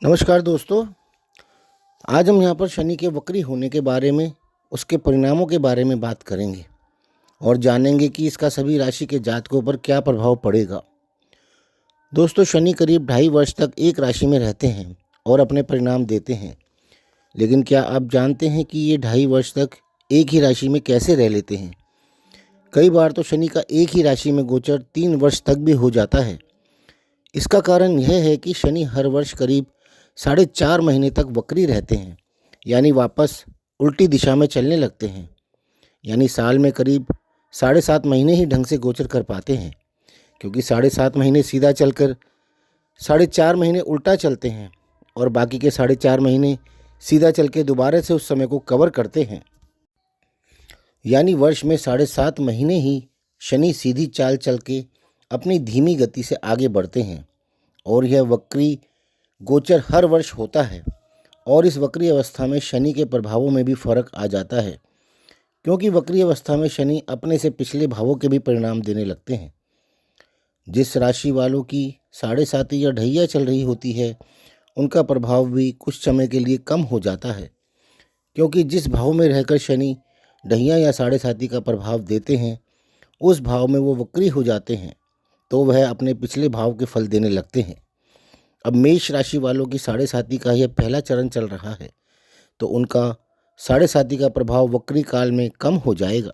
नमस्कार दोस्तों। आज हम यहाँ पर शनि के वक्री होने के बारे में, उसके परिणामों के बारे में बात करेंगे और जानेंगे कि इसका सभी राशि के जातकों पर क्या प्रभाव पड़ेगा। दोस्तों, शनि करीब 2.5 वर्ष तक एक राशि में रहते हैं और अपने परिणाम देते हैं। लेकिन क्या आप जानते हैं कि ये 2.5 वर्ष तक एक ही राशि में कैसे रह लेते हैं? कई बार तो शनि का एक ही राशि में गोचर 3 वर्ष तक भी हो जाता है। इसका कारण यह है कि शनि हर वर्ष करीब 4.5 महीने तक वक्री रहते हैं, यानी वापस उल्टी दिशा में चलने लगते हैं। यानी साल में करीब 7.5 महीने ही ढंग से गोचर कर पाते हैं, क्योंकि 7.5 महीने सीधा चलकर 4.5 महीने उल्टा चलते हैं और बाकी के 4.5 महीने सीधा चल के दोबारा से उस समय को कवर करते हैं। यानी वर्ष में 7.5 महीने ही शनि सीधी चाल चल के अपनी धीमी गति से आगे बढ़ते हैं और यह वक्री गोचर हर वर्ष होता है। और इस वक्री अवस्था में शनि के प्रभावों में भी फर्क आ जाता है, क्योंकि वक्री अवस्था में शनि अपने से पिछले भावों के भी परिणाम देने लगते हैं। जिस राशि वालों की 7.5 या ढैया चल रही होती है, उनका प्रभाव भी कुछ समय के लिए कम हो जाता है, क्योंकि जिस भाव में रहकर शनि ढैया या 7.5 का प्रभाव देते हैं, उस भाव में वो वक्री हो जाते हैं, तो वह अपने पिछले भाव के फल देने लगते हैं। अब मेष राशि वालों की 7.5 का यह पहला चरण चल रहा है, तो उनका 7.5 का प्रभाव वक्री काल में कम हो जाएगा।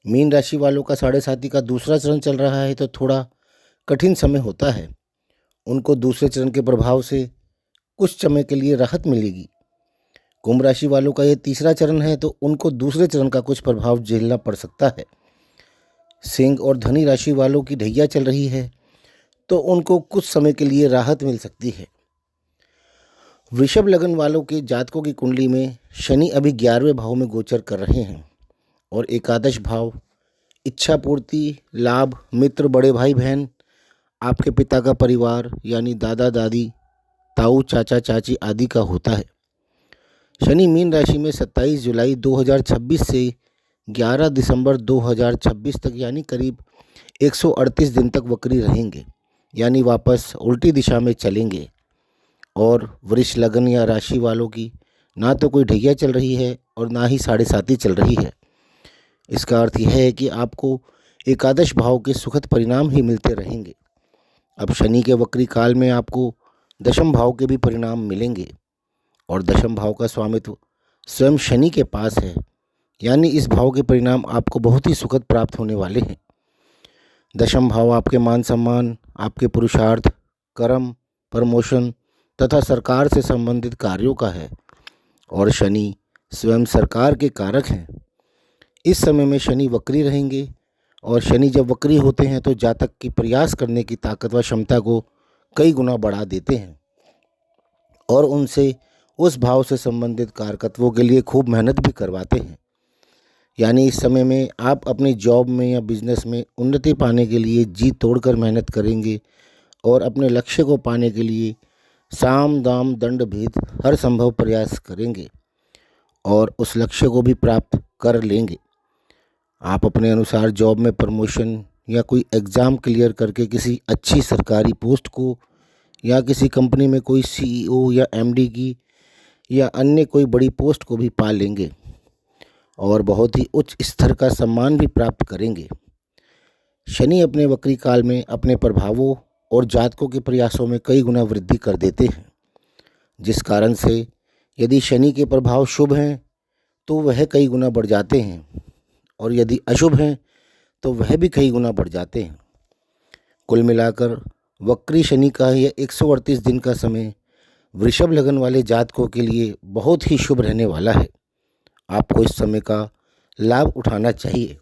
मीन राशि वालों का 7.5 का दूसरा चरण चल रहा है, तो थोड़ा कठिन समय होता है। उनको दूसरे चरण के प्रभाव से कुछ समय के लिए राहत मिलेगी। कुंभ राशि वालों का यह तीसरा चरण है, तो उनको दूसरे चरण का कुछ प्रभाव झेलना पड़ सकता है। सिंह और धनी राशि वालों की ढैया चल रही है, तो उनको कुछ समय के लिए राहत मिल सकती है। वृषभ लगन वालों के जातकों की कुंडली में शनि अभी 11वें भाव में गोचर कर रहे हैं और एकादश भाव इच्छा पूर्ति, लाभ, मित्र, बड़े भाई बहन, आपके पिता का परिवार यानी दादा दादी, ताऊ चाचा चाची आदि का होता है। शनि मीन राशि में 27 जुलाई 2026 से 11 दिसंबर 2026 तक यानी करीब 138 दिन तक वक्री रहेंगे, यानी वापस उल्टी दिशा में चलेंगे। और वृष लगन या राशि वालों की ना तो कोई ढैया चल रही है और ना ही 7.5 चल रही है। इसका अर्थ यह है कि आपको एकादश भाव के सुखद परिणाम ही मिलते रहेंगे। अब शनि के वक्री काल में आपको दशम भाव के भी परिणाम मिलेंगे और दशम भाव का स्वामित्व स्वयं शनि के पास है, यानी इस भाव के परिणाम आपको बहुत ही सुखद प्राप्त होने वाले हैं। दशम भाव आपके मान सम्मान, आपके पुरुषार्थ, कर्म, प्रमोशन तथा सरकार से संबंधित कार्यों का है और शनि स्वयं सरकार के कारक हैं। इस समय में शनि वक्री रहेंगे और शनि जब वक्री होते हैं तो जातक की प्रयास करने की ताकत व क्षमता को कई गुना बढ़ा देते हैं और उनसे उस भाव से संबंधित कारकत्वों के लिए खूब मेहनत भी करवाते हैं। यानी इस समय में आप अपनी जॉब में या बिजनेस में उन्नति पाने के लिए जी तोड़कर मेहनत करेंगे और अपने लक्ष्य को पाने के लिए साम दाम दंड भेद हर संभव प्रयास करेंगे और उस लक्ष्य को भी प्राप्त कर लेंगे। आप अपने अनुसार जॉब में प्रमोशन या कोई एग्ज़ाम क्लियर करके किसी अच्छी सरकारी पोस्ट को या किसी कंपनी में कोई सीईओ या एमडी की या अन्य कोई बड़ी पोस्ट को भी पा लेंगे और बहुत ही उच्च स्तर का सम्मान भी प्राप्त करेंगे। शनि अपने वक्री काल में अपने प्रभावों और जातकों के प्रयासों में कई गुना वृद्धि कर देते हैं, जिस कारण से यदि शनि के प्रभाव शुभ हैं तो वह कई गुना बढ़ जाते हैं और यदि अशुभ हैं तो वह भी कई गुना बढ़ जाते हैं। कुल मिलाकर वक्री शनि का यह 138 दिन का समय वृषभ लगन वाले जातकों के लिए बहुत ही शुभ रहने वाला है। आपको इस समय का लाभ उठाना चाहिए।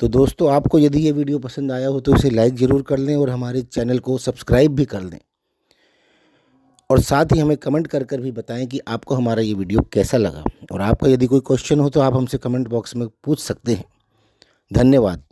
तो दोस्तों, आपको यदि ये वीडियो पसंद आया हो तो इसे लाइक ज़रूर कर लें और हमारे चैनल को सब्सक्राइब भी कर लें और साथ ही हमें कमेंट कर कर भी बताएं कि आपको हमारा ये वीडियो कैसा लगा। और आपका यदि कोई क्वेश्चन हो तो आप हमसे कमेंट बॉक्स में पूछ सकते हैं। धन्यवाद।